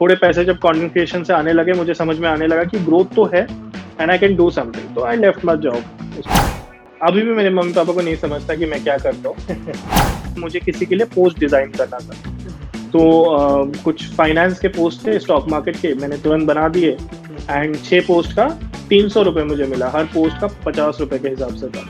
थोड़े पैसे जब कंटेंट क्रिएशन से आने लगे, मुझे समझ में आने लगा कि ग्रोथ तो है and I can do something, तो आई लेफ्ट माय जॉब। अभी भी मेरे मम्मी-पापा को नहीं समझता कि मैं क्या करता हूँ। मुझे किसी के लिए पोस्ट डिज़ाइन करना था, तो कुछ फाइनेंस के पोस्ट थे, स्टॉक मार्केट के, मैंने तुरंत बना दिए एंड 6 पोस्ट का ₹300 मुझे मिला, हर पोस्ट का ₹50 के हिसाब से था।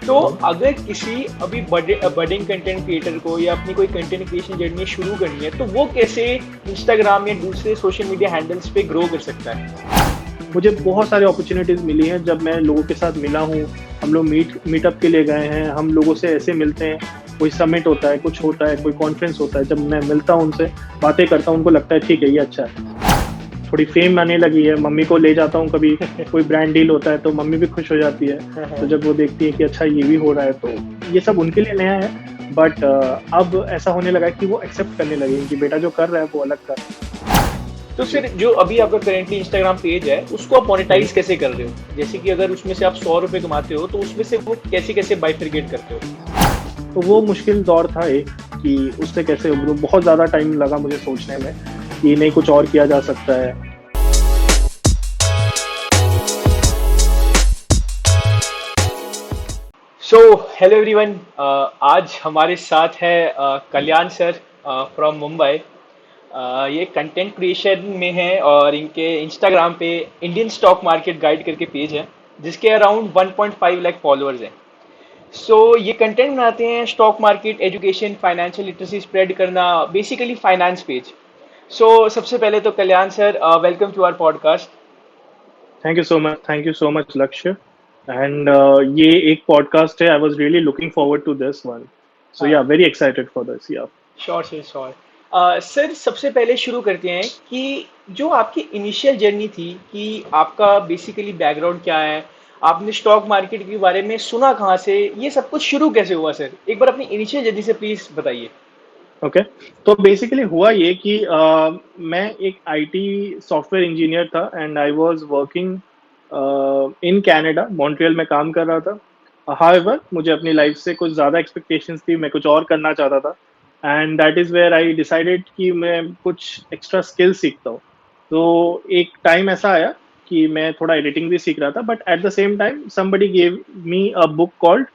तो अगर किसी अभी बडिंग कंटेंट क्रिएटर को या अपनी कोई कंटेंट क्रिएशन जर्नी शुरू करनी है, तो वो कैसे इंस्टाग्राम या दूसरे सोशल मीडिया हैंडल्स पे ग्रो कर सकता है? मुझे बहुत सारी अपॉर्चुनिटीज़ मिली हैं जब मैं लोगों के साथ मिला हूँ, हम लोग मीटअप के लिए गए हैं, हम लोगों से ऐसे मिलते हैं, कोई समिट होता है, कुछ होता है, कोई कॉन्फ्रेंस होता है, जब मैं मिलता हूँ उनसे, बातें करता हूँ, उनको लगता है ठीक है, ये अच्छा है। थोड़ी फेम आने लगी है, मम्मी को ले जाता हूँ कभी, कोई ब्रांड डील होता है तो मम्मी भी खुश हो जाती है। तो जब वो देखती है कि अच्छा ये भी हो रहा है, तो ये सब उनके लिए नया है, बट अब ऐसा होने लगा है कि वो एक्सेप्ट करने लगे हैं कि बेटा जो कर रहा है वो अलग कर रहा है। तो फिर जो अभी आपका करेंटली इंस्टाग्राम पेज है, उसको आप मोनेटाइज कैसे कर रहे हो? जैसे कि अगर उसमें से आप 100 रुपए कमाते हो, तो उसमें से वो कैसे कैसे बाइफरकेट करते हो? तो वो मुश्किल दौर था एक, कि उससे कैसे उभरूँ, बहुत ज़्यादा टाइम लगा मुझे सोचने में कि नहीं कुछ और किया जा सकता है। सो हेलो एवरीवन, आज हमारे साथ है कल्याण सर फ्रॉम मुंबई। ये कंटेंट क्रिएशन में है और इनके इंस्टाग्राम पे इंडियन स्टॉक मार्केट गाइड करके पेज है, जिसके अराउंड 1.5 लाख फॉलोअर्स हैं। सो ये कंटेंट बनाते हैं stock market, education, financial literacy spread करना, बेसिकली फाइनेंस पेज। सो सबसे पहले तो Kalyan sir, welcome to our podcast. Thank you so much Lakshya. And ये एक पॉडकास्ट है, I was really looking forward to this one, so yeah very excited for this. Yeah sure sir, sure. Sir सबसे पहले शुरू करते हैं कि जो आपकी इनिशियल जर्नी थी, कि आपका बेसिकली बैकग्राउंड क्या है, आपने स्टॉक मार्केट के बारे में सुना कहाँ से, ये सब कुछ शुरू कैसे हुआ सर? एक बार अपनी इनिशियल जर्नी से प्लीज बताइए। ओके, तो बेसिकली हुआ ये कि मैं एक आईटी सॉफ्टवेयर इंजीनियर था and I was working in Canada, Montreal में काम कर रहा था। हाउएवर मुझे अपनी लाइफ से कुछ ज़्यादा एक्सपेक्टेशंस थी, मैं कुछ और करना चाहता था and that is where I decided कि मैं कुछ एक्स्ट्रा स्किल सीखता हूँ। तो एक टाइम ऐसा आया कि मैं थोड़ा एडिटिंग भी सीख रहा था, but at the same time somebody gave me a book called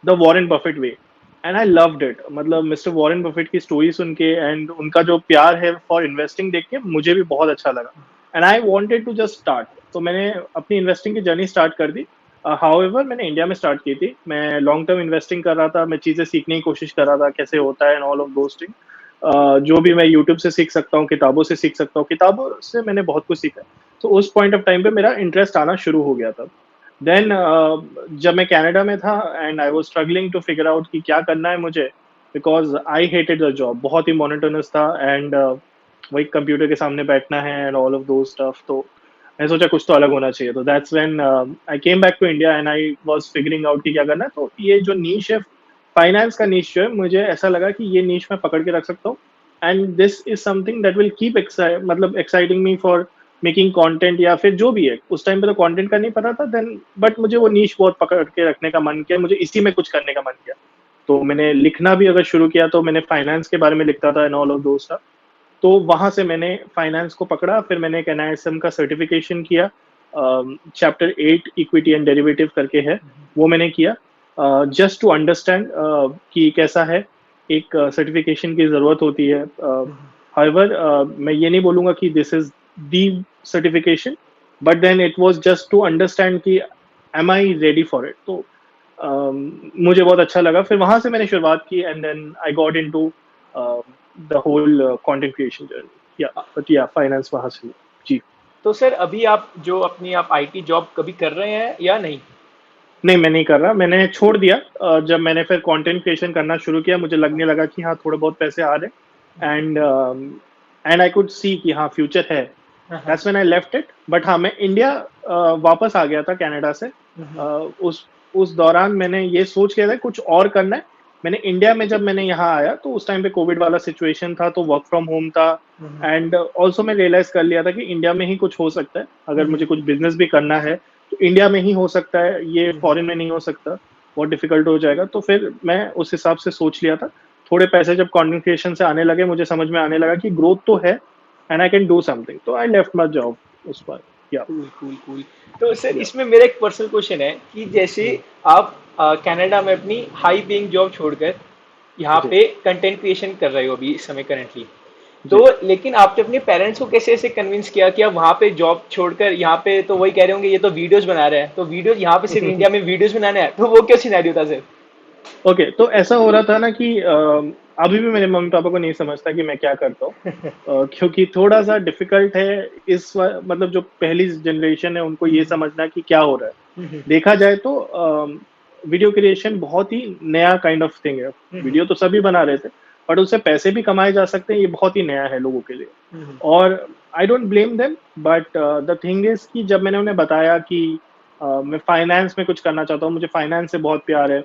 the Warren Buffett way and I loved it. मतलब मिस्टर वॉरेन बफेट की स्टोरी सुन के एंड उनका जो प्यार है फॉर इन्वेस्टिंग देख के मुझे भी बहुत अच्छा लगा and I wanted to just start. तो मैंने अपनी इन्वेस्टिंग की जर्नी स्टार्ट कर दी। हाउएवर मैंने इंडिया में स्टार्ट की थी, मैं लॉन्ग टर्म इन्वेस्टिंग कर रहा था, मैं चीज़ें सीखने की कोशिश कर रहा था कैसे होता है and all of those thing. जो भी मैं यूट्यूब से सीख सकता हूँ, किताबों से सीख सकता हूँ, किताबों से मैंने बहुत कुछ सीखा। तो उस पॉइंट ऑफ टाइम पे मेरा इंटरेस्ट आना शुरू हो गया था। देन जब मैं कनाडा में था and I was struggling to figure out कि क्या करना है मुझे, because I hated the job, बहुत ही मोनोटोनस था एंड वही कंप्यूटर के सामने बैठना है and all of those stuff. तो मैं सोचा कुछ तो अलग होना चाहिए, तो that's when I came back to India and I was figuring out कि क्या करना है। तो ये जो नीश है, फाइनेंस का नीश जो है, मुझे ऐसा लगा कि ये नीश मैं पकड़ के रख सकता हूँ and this is something that will keep मतलब exciting me for making content, या फिर जो भी है। उस टाइम पे तो कंटेंट का नहीं पता था देन, बट मुझे वो नीश बहुत पकड़ के रखने का मन किया, मुझे इसी में कुछ करने का मन किया। तो मैंने लिखना भी अगर शुरू किया तो मैंने फाइनेंस के बारे में लिखता था एंड ऑल ऑफ दोस्त। तो वहां से मैंने फाइनेंस को पकड़ा, फिर मैंने एक एनआईएसएम का सर्टिफिकेशन किया, चैप्टर 8 इक्विटी एंड डेरिवेटिव करके है, वो मैंने किया जस्ट टू अंडरस्टैंड कि कैसा है, एक सर्टिफिकेशन की ज़रूरत होती है। हाउएवर मैं ये नहीं बोलूँगा कि this is the certification, but then it was just to understand कि am I ready for it. तो मुझे बहुत अच्छा लगा, फिर वहाँ से मैंने शुरुआत की and then I got into the whole content creation journey. Yeah but yeah finance वहाँ से हुआ। जी। तो सर अभी आप जो अपनी आप आईटी जॉब कभी कर रहे हैं या नहीं? नहीं, मैं नहीं कर रहा, मैंने छोड़ दिया। जब मैंने फिर कंटेंट क्रिएशन करना शुरू किया, मुझे लगने लगा कि हाँ थोड़े बहुत पैसे आ रहे and and I could see कि हाँ फ्यूचर है। That's when I left it. But हाँ, मैं इंडिया वापस आ गया था कनाडा से। उस दौरान मैंने ये सोच लिया था कुछ और करना है। मैंने इंडिया में जब मैंने यहाँ आया तो उस टाइम पे कोविड वाला सिचुएशन था, तो वर्क फ्रॉम होम था एंड ऑल्सो मैं रियलाइज कर लिया था कि इंडिया में ही कुछ हो सकता है, अगर मुझे कुछ बिजनेस भी करना है तो इंडिया में ही हो सकता है, ये फॉरेन में नहीं हो सकता, बहुत डिफिकल्ट हो जाएगा। तो फिर मैं उस हिसाब से सोच लिया था। थोड़े पैसे जब कंटेंट क्रिएशन से आने लगे, मुझे समझ में आने लगा कि ग्रोथ तो है and I can do something. So I left my job उस पर. Yeah. Cool cool cool. तो सर Yeah. इसमें मेरा एक पर्सनल क्वेश्चन है कि जैसे Hmm. आप कनाडा में अपनी हाई पेइंग जॉब छोड़कर यहाँ जी. पे कंटेंट क्रिएशन कर रहे हो अभी इस समय करंटली, तो जी. लेकिन आपने अपने पेरेंट्स को कैसे ऐसे कन्विंस किया कि आप वहाँ पे जॉब छोड़कर यहाँ पे, तो वही कह रहे होंगे ये तो वीडियोस बना रहे हैं, तो वीडियो यहाँ पे सिर्फ इंडिया में वीडियोस बनाना है, तो वो क्या सिनेरियो था सर? ओके, तो ऐसा हो रहा था ना कि अभी भी मेरे मम्मी पापा को नहीं समझता कि मैं क्या करता हूँ, क्योंकि थोड़ा सा डिफिकल्ट है मतलब जो पहली जनरेशन है उनको ये समझना कि क्या हो रहा है. देखा जाए तो वीडियो क्रिएशन बहुत ही नया काइंड ऑफ थिंग है. वीडियो तो सभी बना रहे थे, बट उससे पैसे भी कमाए जा सकते हैं, ये बहुत ही नया है लोगों के लिए. और I don't blame them, but the thing is कि जब मैंने उन्हें बताया कि मैं फाइनेंस में कुछ करना चाहता हूँ, मुझे फाइनेंस से बहुत प्यार है,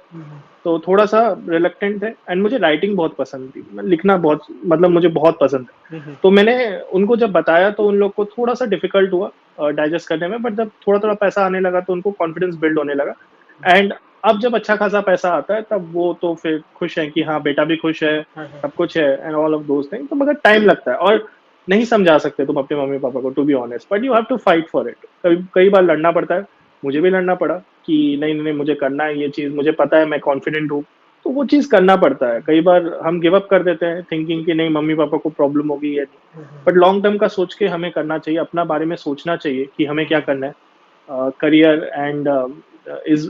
तो थोड़ा सा रिलक्टेंट है. एंड मुझे राइटिंग बहुत पसंद थी, लिखना बहुत, मतलब मुझे बहुत पसंद है. तो मैंने उनको जब बताया तो उन लोग को थोड़ा सा डिफिकल्ट हुआ डाइजेस्ट करने में, बट जब थोड़ा थोड़ा पैसा आने लगा तो उनको कॉन्फिडेंस बिल्ड होने लगा. एंड अब जब अच्छा खासा पैसा आता है तब वो तो फिर खुश है कि हाँ बेटा भी खुश है, सब कुछ है and all of those thing. तो मगर टाइम लगता है और नहीं समझा सकते तुम अपने मम्मी पापा को, to be honest, but you have to fight for it. कई कई बार लड़ना पड़ता है. मुझे भी लड़ना पड़ा कि नहीं नहीं मुझे करना है ये चीज, मुझे पता है मैं कॉन्फिडेंट हूँ, तो वो चीज करना पड़ता है. कई बार हम गिव अप कर देते हैं थिंकिंग कि नहीं मम्मी पापा को प्रॉब्लम होगी या नहीं, बट लॉन्ग टर्म का सोच के हमें करना चाहिए, अपना बारे में सोचना चाहिए कि हमें क्या करना है. Career and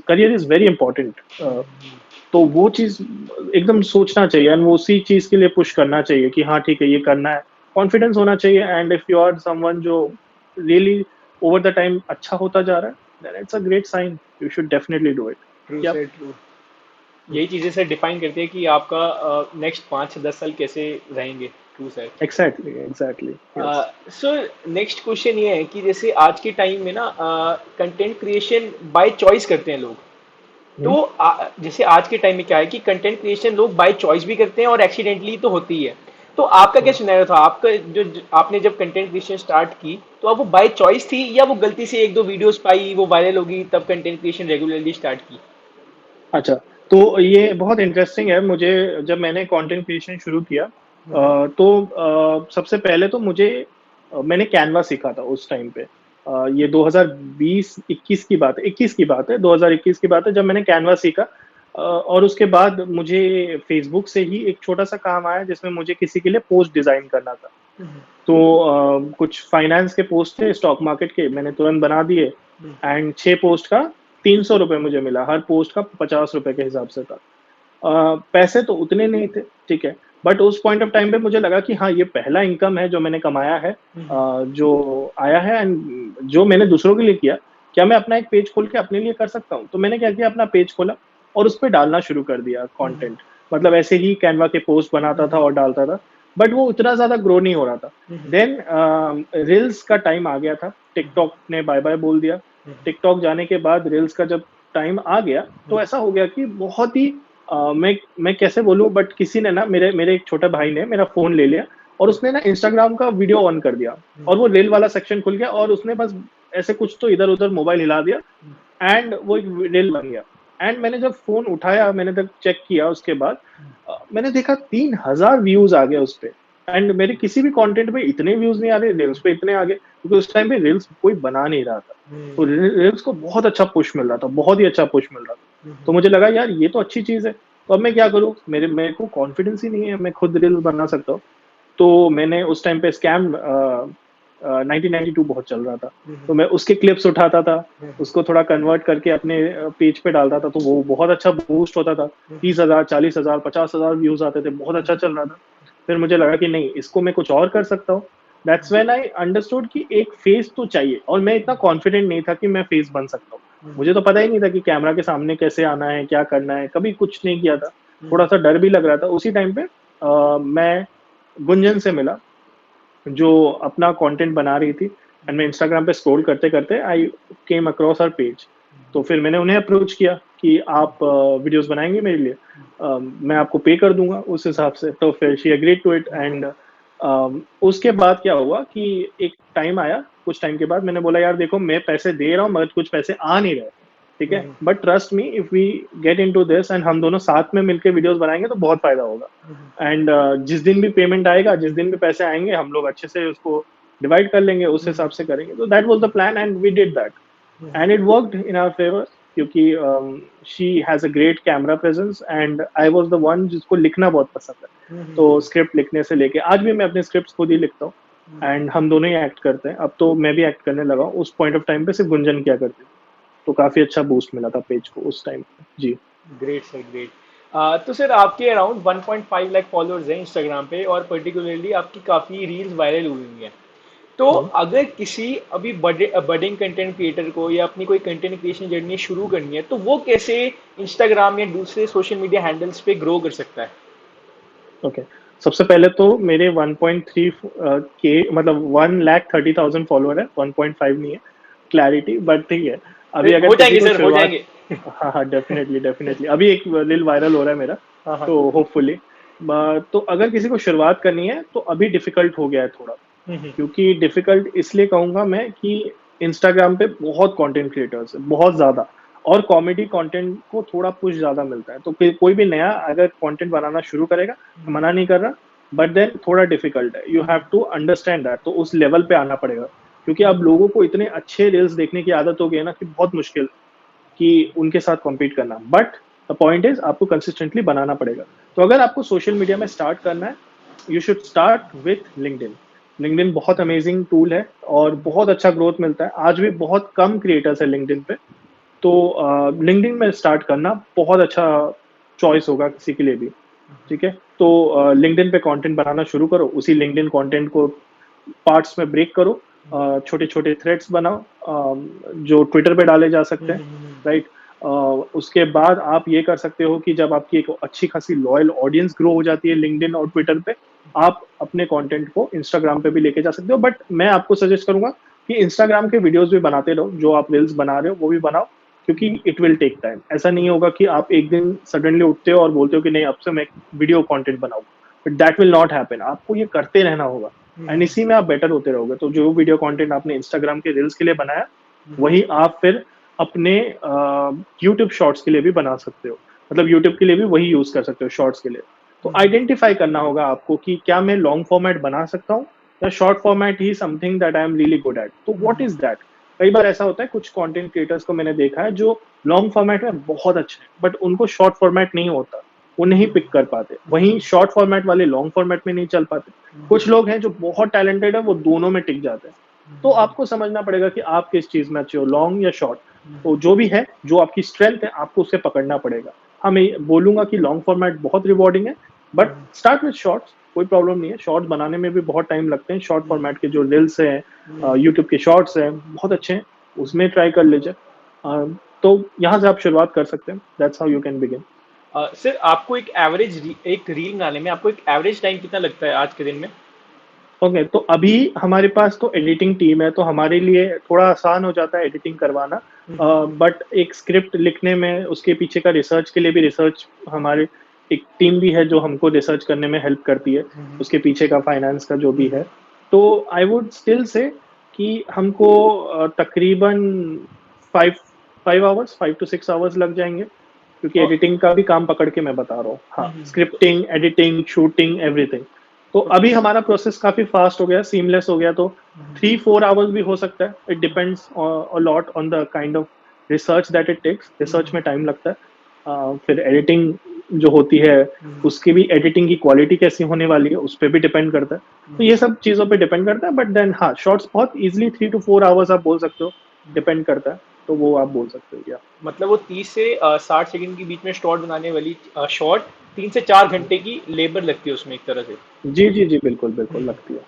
career is very important. तो वो चीज एकदम सोचना चाहिए एंड वो उसी चीज के लिए पुश करना चाहिए कि हाँ ठीक है ये करना है. कॉन्फिडेंस होना चाहिए. And if you are someone जो रियली ओवर द टाइम अच्छा होता जा रहा है, then it's a great sign. You should definitely do it. True Yep. Sir, true. यही चीजें सर डिफाइन करती है कि आपका नेक्स्ट 5 से 10 साल कैसे रहेंगे। True sir. Exactly. Exactly. Yes. So next question ये है कि जैसे आज के टाइम में ना कंटेंट क्रिएशन बाय चॉइस करते हैं लोग, Hmm. तो जैसे आज के टाइम में क्या है कि कंटेंट क्रिएशन लोग बाय चॉइस भी करते हैं और एक्सीडेंटली तो होती है। तो आपका क्या Hmm. सिनेरियो था? आपका आपने जब कंटेंट क्रिएशन स्टार्ट की तो आप वो बाय चॉइस थी या वो गलती से एक दो वीडियोस पाई वो वायरल होगी तब कंटेंट क्रिएशन रेगुलरली स्टार्ट की? अच्छा, तो ये बहुत इंटरेस्टिंग है. मुझे जब मैंने कंटेंट क्रिएशन शुरू किया, तो सबसे पहले तो मैंने कैनवा सीखा था उस टाइम पे. ये 2020-21 की बात है, 21 की बात है, 2021 की बात है जब मैंने कैनवा सीखा. और उसके बाद मुझे फेसबुक से ही एक छोटा सा काम आया जिसमें मुझे किसी के लिए पोस्ट डिजाइन करना था. तो कुछ फाइनेंस के पोस्ट थे, स्टॉक मार्केट के, मैंने तुरंत बना दिए. एंड 6 पोस्ट का 300 रुपये मुझे मिला, हर पोस्ट का 50 रुपए के हिसाब से था. पैसे तो उतने नहीं थे, ठीक है, बट उस पॉइंट ऑफ टाइम पे मुझे लगा कि हाँ ये पहला इनकम है जो मैंने कमाया है, जो आया है एंड जो मैंने दूसरों के लिए किया, क्या मैं अपना एक पेज खोल के अपने लिए कर सकता हूँ. तो मैंने क्या किया, अपना पेज खोला और उस पर डालना शुरू कर दिया कंटेंट. मतलब ऐसे ही कैनवा के पोस्ट बनाता था और डालता था, बट वो उतना ज्यादा ग्रो नहीं हो रहा था. देन रील्स का टाइम आ गया था, टिकटॉक ने बाय बाय बोल दिया. टिकटॉक जाने के बाद रील्स का जब टाइम आ गया तो ऐसा हो गया कि बहुत ही मैं कैसे बोलूं, बट किसी ने ना, मेरे मेरे एक छोटे भाई ने मेरा फोन ले लिया और उसने ना इंस्टाग्राम का वीडियो ऑन कर दिया और वो रील वाला सेक्शन खुल गया और उसने बस ऐसे कुछ तो इधर उधर मोबाइल हिला दिया एंड वो एक रील बन गया. एंड मैंने जब फोन उठाया, मैंने जब चेक किया उसके बाद, मैंने देखा 3,000 व्यूज आ गए उस पे. एंड मेरे किसी भी कंटेंट पे इतने व्यूज नहीं आ रहे, रील्स पे इतने आ गए, क्योंकि उस टाइम पे रील्स कोई बना नहीं रहा था. तो रील्स को बहुत अच्छा पुश मिल रहा था, बहुत ही अच्छा पुश मिल रहा था. तो मुझे लगा यार ये तो अच्छी चीज है, तो अब मैं क्या करूँ, मेरे को कॉन्फिडेंस ही नहीं है मैं खुद रील्स बना सकता हूँ. तो मैंने उस टाइम पे स्कैम 1992 बहुत चल रहा था, तो मैं उसके क्लिप्स उठाता था, उसको थोड़ा कन्वर्ट करके अपने पेज पे डालता था, तो वो बहुत अच्छा बूस्ट होता था. 30,000, 40,000, 50,000 व्यूज आते थे, बहुत अच्छा चल रहा था. फिर मुझे लगा कि नहीं, इसको मैं कुछ और कर सकता हूँ. दैट्स व्हेन आई अंडरस्टूड कि एक फेस तो चाहिए, और मैं इतना कॉन्फिडेंट नहीं था कि मैं फेस बन सकता हूँ. मुझे तो पता ही नहीं था कि कैमरा के सामने कैसे आना है, क्या करना है, कभी कुछ नहीं किया था. थोड़ा सा डर भी लग रहा था. उसी टाइम पे मैं गुंजन से मिला जो अपना कंटेंट बना रही थी, एंड मैं इंस्टाग्राम पे स्क्रॉल करते करते आई केम अक्रॉस हर पेज. तो फिर मैंने उन्हें अप्रोच किया कि आप वीडियोस बनाएंगे मेरे लिए, मैं आपको पे कर दूंगा उस हिसाब से. तो फिर she agreed to it. And उसके बाद क्या हुआ कि एक टाइम आया, कुछ टाइम के बाद मैंने बोला यार देखो मैं पैसे दे रहा हूँ मगर कुछ पैसे आ नहीं रहे. ठीक है, but trust me, if we get into this and हम दोनों साथ में मिलके वीडियोस बनाएंगे तो बहुत फायदा होगा। एंड जिस दिन भी पेमेंट आएगा, जिस दिन भी पैसे आएंगे, हम लोग अच्छे से उसको डिवाइड कर लेंगे, उस हिसाब से करेंगे। तो that was the plan and we did that and it worked in our favour, क्योंकि she has a great camera presence and I was the one जिसको लिखना बहुत पसंद है। तो स्क्रिप्ट लिखने से लेके आज भी मैं अपने स्क्रिप्ट्स खुद ही लिखता हूँ एंड हम दोनों ही एक्ट करते हैं। अब तो मैं भी एक्ट करने लगा हूँ, उस पॉइंट ऑफ टाइम पे सिर्फ गुंजन किया करती थी, तो काफी अच्छा बूस्ट मिला था पेज को उस टाइम पे। जी। Great sir, great. तो सर आपके अराउंड 1.5 लाख फॉलोअर्स हैं इंस्टाग्राम पे, और पर्टिकुलरली आपकी काफ़ी रील्स वायरल हुई हुई हैं। तो हम्म। अगर किसी अभी बडिंग कंटेंट क्रिएटर को या अपनी कोई कंटेंट क्रिएशन जर्नी शुरू करनी है, तो वो कैसे इंस्टाग्राम या दूसरे सोशल मीडिया हैंडल्स पे ग्रो कर सकता है? ओके, सबसे पहले तो मेरे 1.3 के मतलब 1,30,000 फॉलोअर है, 1.5 नहीं है, क्लारिटी, बट ठीक है। अभी अगर हो किसी जाएंगे को सर, हो शुरुआत, जाएंगे। हाँ हाँ, डेफिनेटली डेफिनेटली, अभी एक रील वायरल हो रहा है मेरा, हाँ हाँ। तो होपफुली। तो अगर किसी को शुरुआत करनी है तो अभी डिफिकल्ट हो गया है थोड़ा, हम्म। क्योंकि डिफिकल्ट इसलिए कहूंगा मैं कि इंस्टाग्राम पे बहुत कंटेंट क्रिएटर्स है, बहुत ज्यादा, और कॉमेडी कंटेंट को थोड़ा पुश ज्यादा मिलता है। तो कोई भी नया अगर कंटेंट बनाना शुरू करेगा, मैं मना नहीं कर रहा, बट देन थोड़ा डिफिकल्ट है, you have to understand that, तो उस लेवल पे आना पड़ेगा। क्योंकि अब लोगों को इतने अच्छे रील्स देखने की आदत हो गई है ना, कि बहुत मुश्किल कि उनके साथ कॉम्पीट करना। बट द पॉइंट इज आपको कंसिस्टेंटली बनाना पड़ेगा। तो अगर आपको सोशल मीडिया में स्टार्ट करना है, you should start with LinkedIn. LinkedIn बहुत अमेजिंग टूल है और बहुत अच्छा ग्रोथ मिलता है। आज भी बहुत कम क्रिएटर्स है लिंक्डइन पे, तो लिंक्डइन में स्टार्ट करना बहुत अच्छा चॉइस होगा किसी के लिए भी। ठीक है, तो लिंक्डइन पे कंटेंट बनाना शुरू करो, उसी लिंक्डइन कंटेंट को पार्ट्स में ब्रेक करो, छोटे छोटे थ्रेड्स बनाओ, जो ट्विटर पे डाले जा सकते हैं, राइट। उसके बाद आप ये कर सकते हो कि जब आपकी एक अच्छी खासी लॉयल ऑडियंस ग्रो हो जाती है लिंक्डइन और ट्विटर पे, आप अपने कंटेंट को इंस्टाग्राम पे भी लेके जा सकते हो। बट मैं आपको सजेस्ट करूंगा कि इंस्टाग्राम के वीडियोस भी बनाते रहो, जो आप रील्स बना रहे हो वो भी बनाओ, क्योंकि इट विल टेक टाइम। ऐसा नहीं होगा कि आप एक दिन सडनली उठते हो और बोलते हो कि नहीं, अब से मैं वीडियो कंटेंट बनाऊंगा, but that will not happen. आपको ये करते रहना होगा एंड इसी में आप बेटर होते रहोगे। तो जो वीडियो कंटेंट आपने इंस्टाग्राम के रील्स के लिए बनाया, वही आप फिर अपने यूट्यूब शॉर्ट्स के लिए भी बना सकते हो, मतलब यूट्यूब के लिए भी वही यूज कर सकते हो शॉर्ट्स के लिए। तो आइडेंटिफाई करना होगा आपको कि क्या मैं लॉन्ग फॉर्मेट बना सकता हूँ, या short format he something that I am really good at. तो व्हाट इज दैट? कई बार ऐसा होता है, कुछ कंटेंट क्रिएटर्स को मैंने देखा है जो लॉन्ग फॉर्मेट में बहुत अच्छे हैं, बट उनको शॉर्ट फॉर्मेट नहीं होता, वो नहीं पिक कर पाते। वहीं शॉर्ट फॉर्मेट वाले लॉन्ग फॉर्मेट में नहीं चल पाते। कुछ लोग हैं जो बहुत टैलेंटेड है, वो दोनों में टिक जाते हैं। तो आपको समझना पड़ेगा कि आप किस चीज में अच्छे हो, लॉन्ग या शॉर्ट। तो जो भी है, जो आपकी स्ट्रेंथ है, आपको उसे पकड़ना पड़ेगा। हाँ, मैं बोलूंगा कि लॉन्ग फॉर्मेट बहुत रिवॉर्डिंग है, बट स्टार्ट विथ शॉर्ट्स, कोई प्रॉब्लम नहीं है। शॉर्ट्स बनाने में भी बहुत टाइम लगते हैं। शॉर्ट फॉर्मेट के जो रील्स हैं, यूट्यूब के शॉर्ट्स हैं, बहुत अच्छे हैं, उसमें ट्राई कर लीजिए। तो यहाँ से आप शुरुआत कर सकते हैं, that's how you can begin. Sir आपको एक रील बनाने में आपको एक एवरेज टाइम कितना लगता है आज के दिन में? ओके, तो अभी हमारे पास तो एडिटिंग टीम है, तो हमारे लिए थोड़ा आसान हो जाता है एडिटिंग करवाना। बट एक स्क्रिप्ट लिखने में, उसके पीछे का रिसर्च के लिए भी, रिसर्च हमारे एक टीम भी है जो हमको रिसर्च करने में हेल्प करती है, उसके पीछे का फाइनेंस का जो भी है। तो आई वुड स्टिल से कि हमको तकरीबन 5 5 आवर्स, 5 to 6 आवर्स लग जाएंगे, क्योंकि और एडिटिंग का भी काम पकड़ के मैं बता रहा हूँ। हाँ, स्क्रिप्टिंग, एडिटिंग, शूटिंग, एवरीथिंग। तो ओके। अभी हमारा प्रोसेस काफी फास्ट हो गया, सीमलेस हो गया। तो 3 4 आवर्स भी हो सकता है, it depends a lot on the kind of research that it takes. Research में टाइम लगता है। फिर एडिटिंग जो होती है, उसकी भी एडिटिंग की क्वालिटी कैसी होने वाली है, उस पर भी डिपेंड करता है। तो ये सब चीज़ों पे डिपेंड करता है। बट देन हाँ, शॉर्ट्स बहुत इजीली 3 to 4 आवर्स आप बोल सकते हो, डिपेंड करता है। तो वो आप बोल सकते हो, या मतलब वो 30 से 60 सेकंड के बीच में शॉर्ट बनाने वाली शॉर्ट 3 से 4 घंटे की लेबर लगती है उसमें एक तरह से। जी जी जी, बिल्कुल बिल्कुल लगती है।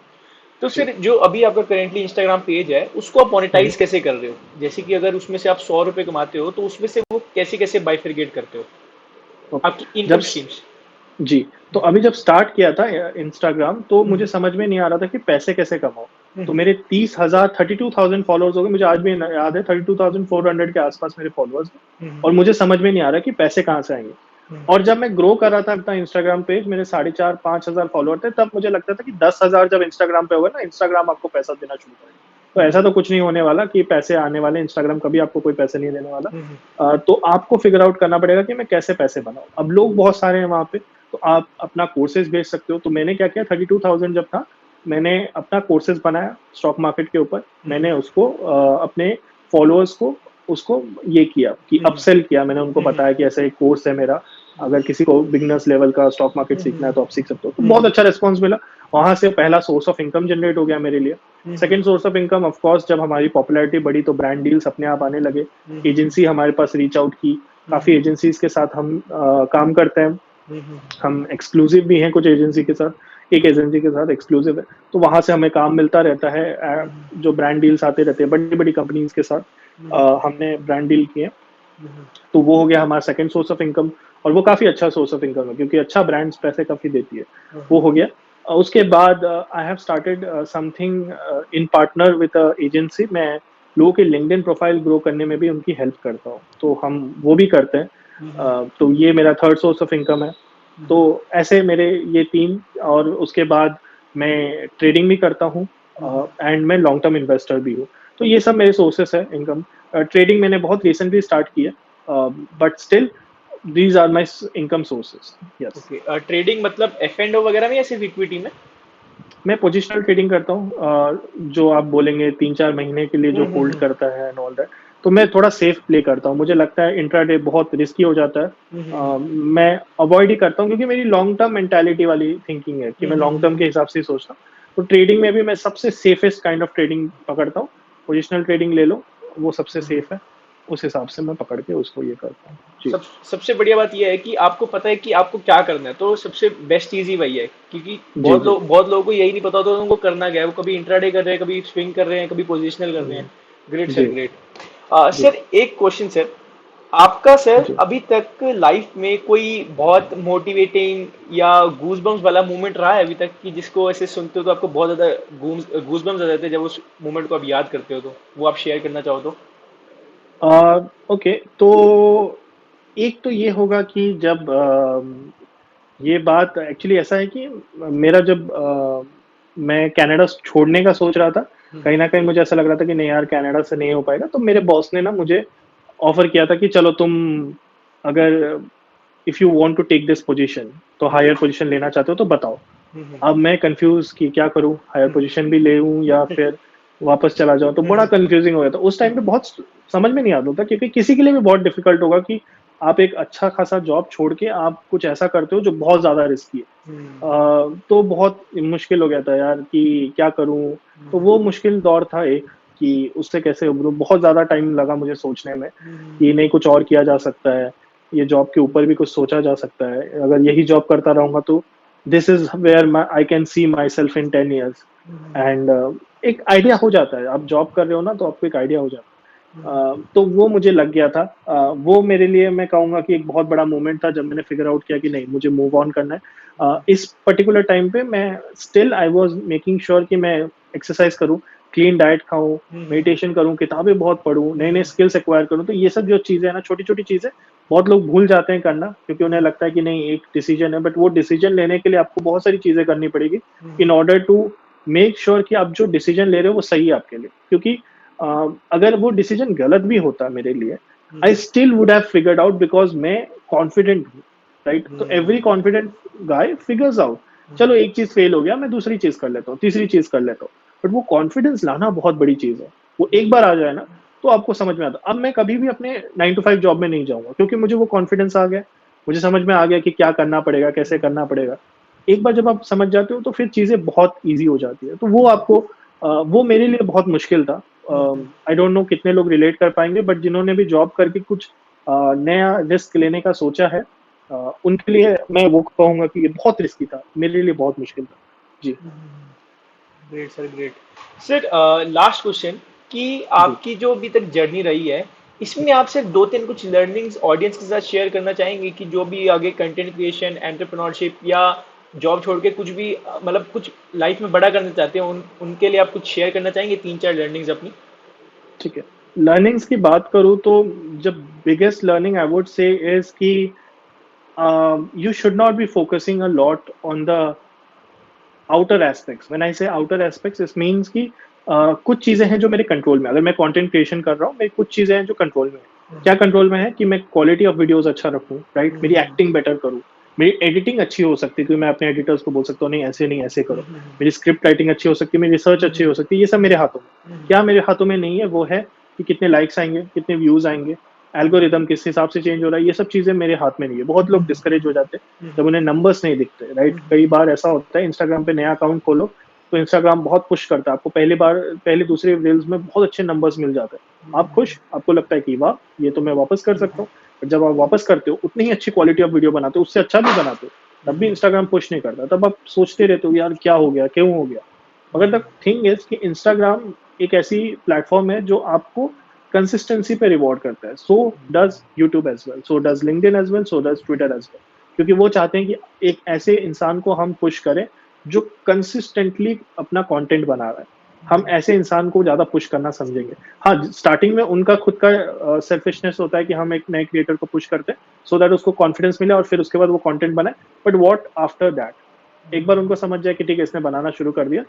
तो जी। फिर जो अभी आपका करेंटली इंस्टाग्राम पेज है, उसको आप मोनेटाइज कैसे कर रहे हो? जैसे कि अगर उसमें से आप 100 रुपए कमाते हो, तो उसमें से वो कैसे कैसे बाइफरगेट करते हो ओके। आपकी इनकम जब स्ट्रीम्स? जी, तो अभी जब स्टार्ट किया था इंस्टाग्राम, तो मुझे समझ में नहीं आ रहा था कि पैसे कैसे कमाऊं। तो मेरे 30,000, 32,000 फॉलोअर्स हो गए, मुझे आज भी याद है, 32,400 के आसपास मेरे फॉलोअर्स हैं। और मुझे समझ में नहीं आ रहा कि पैसे कहाँ से आएंगे। और जब मैं ग्रो कर रहा था अपना इंस्टाग्राम पेज, मेरे 4,500 5,000 फॉलोअर थे, तब मुझे लगता था कि 10,000 जब इंस्टाग्राम पे होगा ना, इंस्टाग्राम आपको पैसा देना शुरू करेगा। तो ऐसा तो कुछ नहीं होने वाला कि पैसे आने वाले, इंस्टाग्राम कभी आपको कोई पैसे नहीं देने वाला। हम्म, तो आपको फिगर आउट करना पड़ेगा कि मैं कैसे पैसे बनाऊँ। अब लोग बहुत सारे हैं वहाँ पे, तो आप अपना कोर्सेज़ बेच सकते हो। तो मैंने क्या किया, 32,000 जब था, मैंने अपना कोर्सेज़ बनाया स्टॉक मार्केट के ऊपर। मैंने उसको अपने फॉलोअर्स को उसको ये किया कि हम्म, अपसेल किया। मैंने उनको हम्म, बताया कि ऐसा एक कोर्स है मेरा, अगर किसी को बिगिनर्स लेवल का स्टॉक मार्केट सीखना है तो आप सीख सकते हो। तो बहुत हम्म, अच्छा रिस्पॉन्स मिला। वहाँ से पहला सोर्स ऑफ इनकम जनरेट हो गया मेरे लिए। Hmm, second source of income of course, जब हमारी पॉपुलैरिटी बढ़ी तो ब्रांड डील्स अपने आप आने लगे। हम्म, एजेंसी हमारे पास रीच आउट की, काफ़ी हम्म, एजेंसीज़ के साथ हम काम करते हैं। हम्म, हम एक्सक्लूसिव भी हैं कुछ एजेंसी के साथ, एक एजेंसी के साथ एक्सक्लूसिव है। तो वहाँ से हमें काम मिलता रहता है। जो ब्रांड डील्स आते रहते हैं बड़ी-बड़ी कंपनीज़ के साथ, हमने ब्रांड डील किए। तो वो हो गया हमारा सेकंड सोर्स ऑफ इनकम, और वो काफ़ी अच्छा सोर्स ऑफ इनकम है क्योंकि अच्छा ब्रांड्स पैसे काफ़ी देती है। वो हो गया। उसके बाद I have started something in partner with agency. मैं लोगों के लिंक्डइन प्रोफाइल ग्रो करने में भी उनकी हेल्प करता हूँ, तो हम वो भी करते हैं। तो ये मेरा थर्ड सोर्स ऑफ इनकम है। तो ऐसे मेरे ये 3, और उसके बाद मैं ट्रेडिंग भी करता हूँ, एंड मैं लॉन्ग टर्म इन्वेस्टर भी हूँ। तो ये सब मेरे सोर्सेस है इनकम। ट्रेडिंग मैंने बहुत रिसेंटली स्टार्ट की है, but still these are my income sources. Yes. Okay. Trading मतलब एफ एंड ओ वगैरह में या सिर्फ इक्विटी में? मैं पोजिशनल ट्रेडिंग करता हूँ, जो आप बोलेंगे 3-4 महीने के लिए जो होल्ड हम्म, करता है एंड ऑल दैट। तो मैं थोड़ा सेफ प्ले करता हूँ। मुझे लगता है इंट्राडे बहुत रिस्की हो जाता है। मैं अवॉइड ही करता हूँ क्योंकि मेरी लॉन्ग टर्म मेंटालिटी वाली थिंकिंग है कि मैं लॉन्ग टर्म के हिसाब से ही सोचता हूँ। तो ट्रेडिंग में भी मैं सबसे सेफेस्ट काइंड ऑफ ट्रेडिंग पकड़ता हूँ। पोजिशनल ट्रेडिंग ले लो, वो सबसे सेफ है। उस हिसाब से मैं पकड़ के उसको ये करता हूँ जी। सबसे बढ़िया बात यह है कि आपको पता है कि आपको क्या करना है, तो सबसे बेस्ट चीज ही वही है, क्योंकि जी जी बहुत लोगों को यही नहीं पता होता तो उनको करना क्या है। वो कभी इंट्राडे कर रहे हैं, कभी स्विंग कर रहे हैं, कभी पोजिशनल कर रहे हैं। ग्रेट सर, जी ग्रेट। जी सर, एक क्वेश्चन सर, आपका सर जी। अभी तक लाइफ में कोई बहुत मोटिवेटिंग या गूज बम्स वाला मोमेंट रहा है अभी तक, कि जिसको ऐसे सुनते हो तो आपको बहुत ज्यादा गूज बम्स आ जाते हैं जब उस मोमेंट को आप याद करते हो, तो वो आप शेयर करना चाहो तो? ओके, तो एक तो ये होगा कि जब ये बात एक्चुअली ऐसा है कि मेरा जब मैं कनाडा छोड़ने का सोच रहा था, कहीं न कहीं मुझे ऐसा लग रहा था कि नहीं यार, कनाडा से नहीं हो पाएगा। तो मेरे बॉस ने ना मुझे ऑफ़र किया था कि चलो तुम, अगर if you want to take this position, तो हायर पोजीशन लेना चाहते हो तो बताओ। अब मैं कन्फ्यूज़ कि क्या करूँ? हायर पोजीशन भी ले लूँ या फिर वापस चला जाऊँ? तो बड़ा कन्फ्यूज़िंग हो गया था। उस टाइम पे बहुत समझ में नहीं आता था क्योंकि किसी के लिए भी बहुत डिफ़िकल्ट होगा कि आप एक अच्छा खासा जॉब छोड़ के आप कुछ ऐसा करते हो जो बहुत ज़्यादा रिस्की है। तो बहुत मुश्किल हो गया था यार कि क्या करूँ? तो वो मुश्किल दौर था एक, कि उससे कैसे उभरूँ? बहुत ज़्यादा टाइम लगा मुझे सोचने में कि नहीं, कुछ और किया जा सकता है। ये जॉब के ऊपर भी कुछ सोचा जा सकता है। अगर यही जॉब करता रहूँगा तो this is where I can see myself in 10 years. And एक आइडिया हो जाता है। आप जॉब कर रहे हो ना, तो आपको एक आइडिया हो जाता है। तो वो मुझे लग गया था। वो मेरे लिए मैं कहूँगा कि एक बहुत बड़ा मोमेंट था जब मैंने फिगर आउट किया कि नहीं, मुझे मूव ऑन करना है। इस पर्टिकुलर टाइम पे मैं still I was making sure कि मैं एक्सरसाइज़ करूँ, क्लीन डाइट खाऊँ, मेडिटेशन करूँ, किताबें बहुत पढूँ, नए-नए स्किल्स एक्वायर करूँ। तो ये सब जो चीज़ें हैं ना, छोटी-छोटी चीज़ें, बहुत लोग भूल जाते हैं करना क्योंकि उन्हें लगता है कि नहीं, एक डिसीजन है, बट वो डिसीजन लेने के लिए आपको बहुत सारी चीज़ें करनी पड़ेगी in order to make sure कि आप जो डिसीजन ले रहे हो वो सही है आपके लिए। क्योंकि अ, अगर वो डिसीजन गलत भी होता मेरे लिए, I still would have figured out because मैं कॉन्फिडेंट हूँ, राइट? तो एवरी कॉन्फिडेंट गाय फिगर्स आउट। चलो एक चीज़ फेल हो गया, मैं दूसरी चीज़ कर लेता हूँ, तीसरी चीज़ कर लेता हूँ। बट वो कॉन्फिडेंस लाना बहुत बड़ी चीज़ है। वो एक बार आ जाए ना, तो आपको समझ में आता है। अब मैं कभी भी अपने 9 टू 5 जॉब में नहीं जाऊँगा क्योंकि मुझे वो कॉन्फिडेंस आ गया। मुझे समझ में आ गया कि क्या करना पड़ेगा, कैसे करना पड़ेगा। एक बार जब आप समझ जाते हो तो फिर चीज़ें बहुत ईज़ी हो जाती है। तो वो आपको वो मेरे लिए बहुत मुश्किल था। आई डोंट नो कितने लोग रिलेट कर पाएँगे, बट जिन्होंने भी जॉब करके कुछ नया रिस्क लेने का सोचा है, उनके लिए मैं वो कहूँगा कि ये बहुत रिस्की था। मेरे लिए बहुत मुश्किल था। जी, great sir, great. Sir, last question, कि जी। आपकी जो अभी तक जर्नी रही है, इसमें आप सिर्फ दो तीन कुछ लर्निंग्स ऑडियंस के साथ शेयर करना चाहेंगे, कि जो भी आगे कंटेंट क्रिएशन, एंटरप्रेन्योरशिप या जॉब छोड़ के कुछ भी मतलब कुछ लाइफ में बड़ा करना चाहते हैं, उनके लिए आप कुछ शेयर करना चाहेंगे, तीन चार लर्निंग्स अपनी? ठीक है। लर्निंग्स की बात करूँ तो जब बिगेस्ट लर्निंग आई वुड से इज़ कि you should not be focusing a lot on the outer aspects. When I say outer aspects, it means कि कुछ चीज़ें हैं जो मेरे कंट्रोल में, अगर मैं कंटेंट क्रिएशन कर रहा हूँ, मेरी कुछ चीज़ें हैं जो कंट्रोल में है। क्या कंट्रोल में है कि मैं क्वालिटी ऑफ वीडियोज़ अच्छा रखूँ, राइट? मेरी एक्टिंग बेटर करूँ, मेरी एडिटिंग अच्छी हो सकती है क्योंकि मैं अपने एडिटर्स को बोल सकता हूँ, नहीं ऐसे करो। मेरी स्क्रिप्ट राइटिंग अच्छी हो सकती है, मेरी रिसर्च अच्छी हो सकती है, ये सब मेरे हाथों में। क्या मेरे हाथों में नहीं है, वो है कि कितने लाइक्स आएँगे, कितने व्यूज़ आएँगे, एल्गोरिदम किस हिसाब से चेंज हो रहा है, ये सब चीज़ें मेरे हाथ में नहीं है। बहुत लोग डिस्करेज हो जाते हैं, जब उन्हें नंबर्स नहीं दिखते, राइट? कई बार ऐसा होता है इंस्टाग्राम पे नया अकाउंट खोलो, तो इंस्टाग्राम बहुत पुश करता है। आपको पहली दूसरी रील्स में बहुत अच्छे नंबर्स मिल जाते हैं। आप खुश, आपको लगता है कि वाह! ये तो मैं वापस कर सकता हूँ। और जब आप वापस करते हो, उतनी ही अच्छी क्वालिटी ऑफ वीडियो बनाते हो, उससे अच्छा भी बनाते हो, तब भी इंस्टाग्राम पुश नहीं करता। तब आप सोचते रहते हो, यार क्या हो गया? क्यों हो गया? मगर द थिंग इज़ कि इंस्टाग्राम एक ऐसी प्लेटफ़ॉर्म है जो आपको कंसिस्टेंसी पे रिवॉर्ड करता है। So does YouTube as well, so does LinkedIn as well, so does Twitter as well. क्योंकि वो चाहते हैं कि एक ऐसे इंसान को हम पुश करें जो कंसिस्टेंटली अपना कंटेंट बना रहा है। हम ऐसे इंसान को ज़्यादा पुश करना समझेंगे। हाँ, स्टार्टिंग में उनका खुद का सेल्फिशनेस होता है कि हम एक नए क्रिएटर को पुश करते हैं, सो दैट उसको कॉन्फिडेंस मिले और फिर उसके बाद वो कंटेंट बनाए। But what after that? एक बार उनको समझ जाए कि ठीक है, इसने बनाना शुरू कर दिया,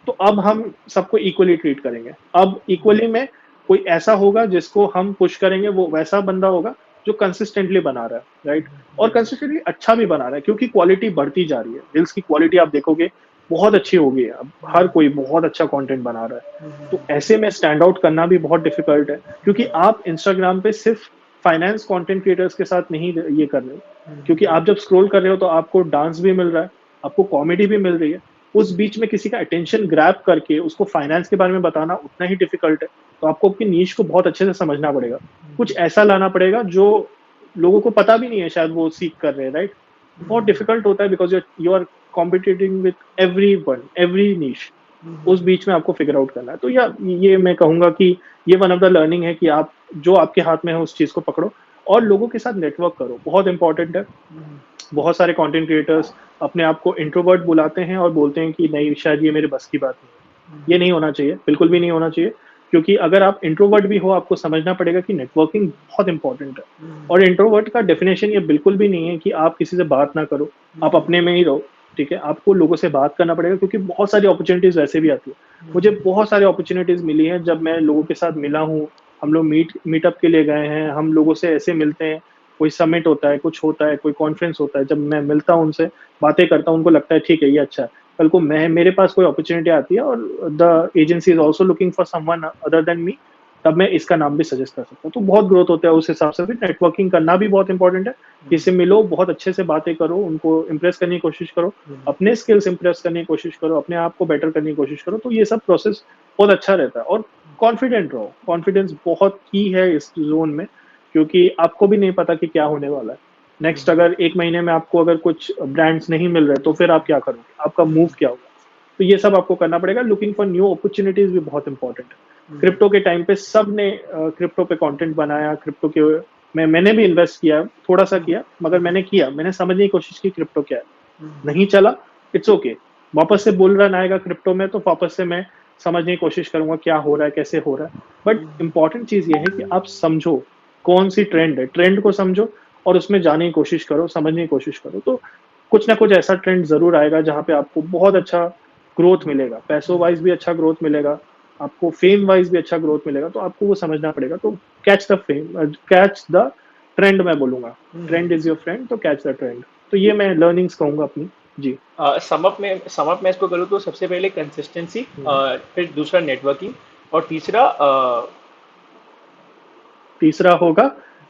तो अब हम सबको इक्वली ट्रीट करेंगे। अब इक्वली में कोई ऐसा होगा जिसको हम पुश करेंगे, वो वैसा बंदा होगा जो कंसिस्टेंटली बना रहा है, राइट? और कंसिस्टेंटली अच्छा भी बना रहा है क्योंकि क्वालिटी बढ़ती जा रही है। रील्स की क्वालिटी आप देखोगे बहुत अच्छी हो गई है। अब हर कोई बहुत अच्छा कंटेंट बना रहा है। तो ऐसे में स्टैंड आउट करना भी बहुत डिफिकल्ट है क्योंकि आप इंस्टाग्राम पे सिर्फ फाइनेंस कंटेंट क्रिएटर्स के साथ नहीं ये कर रहे हो। क्योंकि आप जब स्क्रॉल कर रहे हो तो आपको डांस भी मिल रहा है, आपको कॉमेडी भी मिल रही है। उस बीच में किसी का अटेंशन ग्रैब करके उसको फाइनेंस के बारे में बताना उतना ही डिफिकल्ट है। तो आपको अपनी नीश को बहुत अच्छे से समझना पड़ेगा। कुछ ऐसा लाना पड़ेगा जो लोगों को पता भी नहीं है, शायद वो सीक कर रहे हैं, राइट? बहुत डिफिकल्ट होता है because you are competing with everyone, every niche. उस बीच में आपको फिगर आउट करना है। तो या ये मैं कहूँगा कि ये वन ऑफ द लर्निंग है कि आप जो आपके हाथ में है उस चीज़ को पकड़ो और लोगों के साथ नेटवर्क करो, बहुत इम्पोर्टेंट है। बहुत सारे कंटेंट क्रिएटर्स अपने आप को इंट्रोवर्ट बुलाते हैं और बोलते हैं कि नहीं, शायद ये मेरे बस की बात नहीं है। ये नहीं होना चाहिए, बिल्कुल भी नहीं होना चाहिए, क्योंकि अगर आप इंट्रोवर्ट भी हो, आपको समझना पड़ेगा कि नेटवर्किंग बहुत इंपॉर्टेंट है। और इंट्रोवर्ट का डेफिनेशन ये बिल्कुल भी नहीं है कि आप किसी से बात ना करो, आप अपने में ही रहो, ठीक है? आपको लोगों से बात करना पड़ेगा क्योंकि बहुत सारी अपॉर्च्युनिटीज़ वैसे भी आती है। मुझे बहुत सारी अपॉर्च्युनिटीज़ मिली हैं जब मैं लोगों के साथ मिला हूँ, हम लोग मीटअप के लिए गए हैं, हम लोगों से ऐसे मिलते हैं, कोई समिट होता है, कुछ होता है, कोई कॉन्फ्रेंस होता है, जब मैं मिलता हूँ उनसे, बातें करता हूँ, उनको लगता है ठीक है, ये अच्छा है। कल को मैं मेरे पास कोई अपॉर्च्युनिटी आती है और the agency is also looking for someone other than me, तब मैं इसका नाम भी सजेस्ट कर सकता हूँ। तो बहुत ग्रोथ होता है उस हिसाब से भी नेटवर्किंग करना भी बहुत इंपॉर्टेंट है। किसी से मिलो, बहुत अच्छे से बातें करो, उनको इम्प्रेस करने की कोशिश करो, अपने स्किल्स इम्प्रेस करने की कोशिश करो, अपने आप को बेटर करने की कोशिश करो, तो ये सब प्रोसेस बहुत अच्छा रहता है और कॉन्फिडेंट रहो। कॉन्फिडेंस बहुत की है इस ज़ोन में क्योंकि आपको भी नहीं पता कि क्या होने वाला है। नेक्स्ट अगर 1 महीने में आपको अगर कुछ ब्रांड्स नहीं मिल रहे, तो फिर आप क्या करोगे? आपका मूव क्या होगा? तो ये सब आपको करना पड़ेगा। लुकिंग फॉर न्यू अपॉर्च्युनिटीज़ भी बहुत इम्पोर्टेंट है। क्रिप्टो के टाइम पे सबने क्रिप्टो पे कंटेंट बनाया, क्रिप्टो के मैंने भी इन्वेस्ट किया, थोड़ा-सा किया, मगर मैंने किया। मैंने समझने की कोशिश की क्रिप्टो क्या है। नहीं चला, इट्स ओके। वापस से बुल रन आएगा क्रिप्टो में तो वापस से मैं समझने की कोशिश करूँगा क्या हो रहा है, कैसे हो रहा है। बट इम्पोर्टेंट चीज़ ये है कि आप समझो कौन-सी ट्रेंड है, ट्रेंड को समझो और उसमें जाने की कोशिश करो, समझने की कोशिश करो। तो कुछ ना कुछ ऐसा ट्रेंड ज़रूर आएगा जहाँ पे आपको बहुत अच्छा ग्रोथ मिलेगा। पैसों वाइज़ भी अच्छा ग्रोथ मिलेगा, आपको फेम वाइज़ भी अच्छा ग्रोथ मिलेगा, तो आपको वो समझना पड़ेगा। तो कैच द ट्रेंड मैं बोलूँगा। ट्रेंड इज़ योर फ्रेंड, तो कैच द ट्रेंड। तो ये मैं लर्निंग्स कहूँगा अपनी। जी। समअप में इसको करूँ तो सबसे पहले कंसिस्टेंसी, हुँ। फिर दूसरा नेटवर्किंग, और तीसरा तीसरा होगा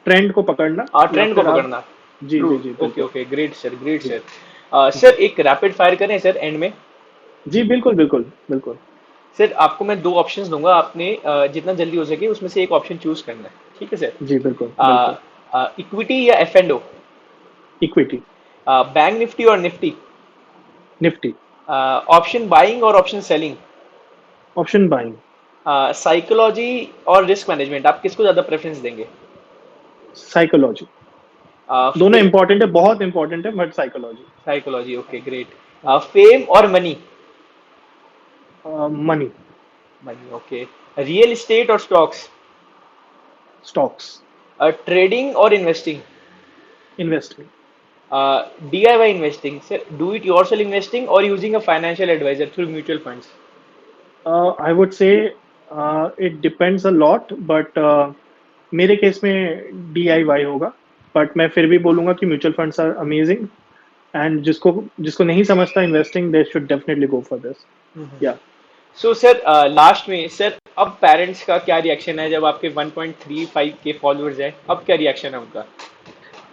ट्रेंड को पकड़ना या ट्रेंड को फिर आप। पकड़ना। जी, ट्रू। जी, जी, ओके बिल्कुल। ओके, ग्रेट सर, ग्रेट जी। सर। जी। सर एक रैपिड फायर करें सर एंड में। जी, बिल्कुल, बिल्कुल, बिल्कुल। सर आपको मैं दो ऑप्शंस दूंगा, आपने जितना जल्दी हो सके उसमें से एक ऑप्शन चूज करना है, ठीक है जी, बिल्कुल, बिल्कुल। सर? इक्विटी या F and O? Equity, Bank Nifty और निफ्टी? निफ्टी, ऑप्शन बाइंग और option selling? Option buying, psychology और रिस्क मैनेजमेंट, आप किसको ज्यादा प्रेफरेंस देंगे? साइकोलॉजी। दोनों इम्पोर्टेंट है, बहुत इम्पोर्टेंट है but psychology. Psychology, okay great. हाँ। फेम और money? Money, money, okay. Real estate और स्टॉक्स? स्टॉक्स, ट्रेडिंग और investing? Investment, DIY investing, sir, do it yourself investing or using a financial advisor through mutual funds? I would say it depends a lot, but मेरे case में DIY होगा। But मैं फिर भी बोलूंगा कि mutual funds are amazing, and जिसको जिसको नहीं समझता investing, they should definitely go for this. Yeah so sir, last में सर, अब पेरेंट्स का क्या रिएक्शन है जब आपके 1.35 के फॉलोअर्स हैं? अब क्या रिएक्शन है उनका?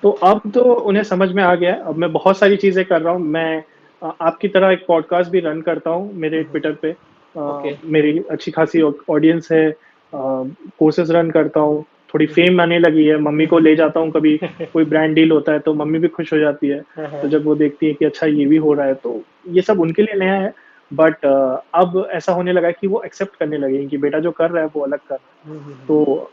तो अब तो उन्हें समझ में आ गया है। अब मैं बहुत सारी चीजें कर रहा हूँ। मैं आपकी तरह एक पॉडकास्ट भी रन करता हूँ मेरे ट्विटर पे। ओके। मेरी अच्छी खासी ऑडियंस है। कोर्सेज रन करता हूँ। थोड़ी फेम आने लगी है। मम्मी को ले जाता हूँ कभी, कोई ब्रांड डील होता है तो मम्मी भी खुश हो जाती है। तो जब वो देखती है कि अच्छा ये भी हो रहा है, तो ये सब उनके लिए नया है। बट अब ऐसा होने लगा है कि वो एक्सेप्ट करने लगे हैं कि बेटा जो कर रहा है वो अलग कर रहा है। तो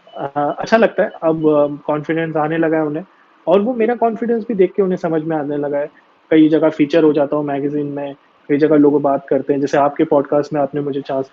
अच्छा लगता है। अब कॉन्फिडेंस आने लगा है उन्हें, और वो मेरा कॉन्फिडेंस भी देख के उन्हें समझ में आने लगा है। कई जगह फीचर हो जाता हूँ मैगजीन में, कई जगह लोग बात करते हैं, जैसे आपके पॉडकास्ट में आपने मुझे चांस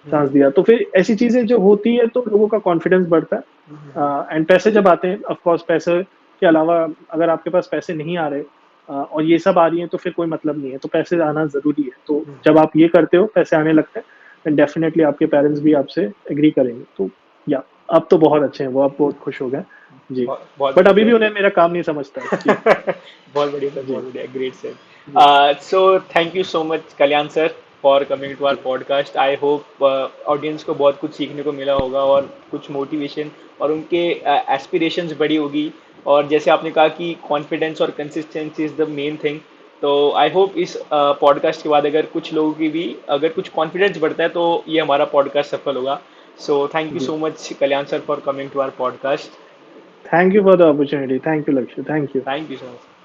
दिया, तो फिर ऐसी चीजें जो होती है तो लोगों का कॉन्फिडेंस बढ़ता है। एंड पैसे जब आते हैं, ऑफ कोर्स पैसे के अलावा अगर आपके पास पैसे नहीं आ रहे और ये सब आ रही है, तो फिर कोई मतलब नहीं है। तो पैसे आना जरूरी है। तो जब आप ये करते हो, पैसे आने लगते हैं, डेफिनेटली आपके पेरेंट्स भी आपसे एग्री करेंगे। तो या अब तो बहुत अच्छे हैं वो, अब बहुत खुश हो गए। जी। बहुत बहुत बट बढ़िया अभी भी सर। उन्हें मेरा काम नहीं समझता है। जी। बहुत बढ़िया सर, जी। बहुत बढ़िया, ग्रेट जी। Sir. So thank you so much Kalyan sir for coming to our जी। पॉडकास्ट। आई होप ऑडियंस को बहुत कुछ सीखने को मिला होगा और कुछ मोटिवेशन और उनके एस्पिरेशंस बड़ी होगी। और जैसे आपने कहा कि कॉन्फिडेंस और consistency is the main thing. तो आई होप इस पॉडकास्ट के बाद अगर कुछ लोगों की भी अगर कुछ कॉन्फिडेंस बढ़ता है तो ये हमारा पॉडकास्ट सफल होगा। सो थैंक यू जी। So much Kalyan sir for coming to our podcast. Thank you for the opportunity. Thank you Lakshya. Thank you. Thank you so much.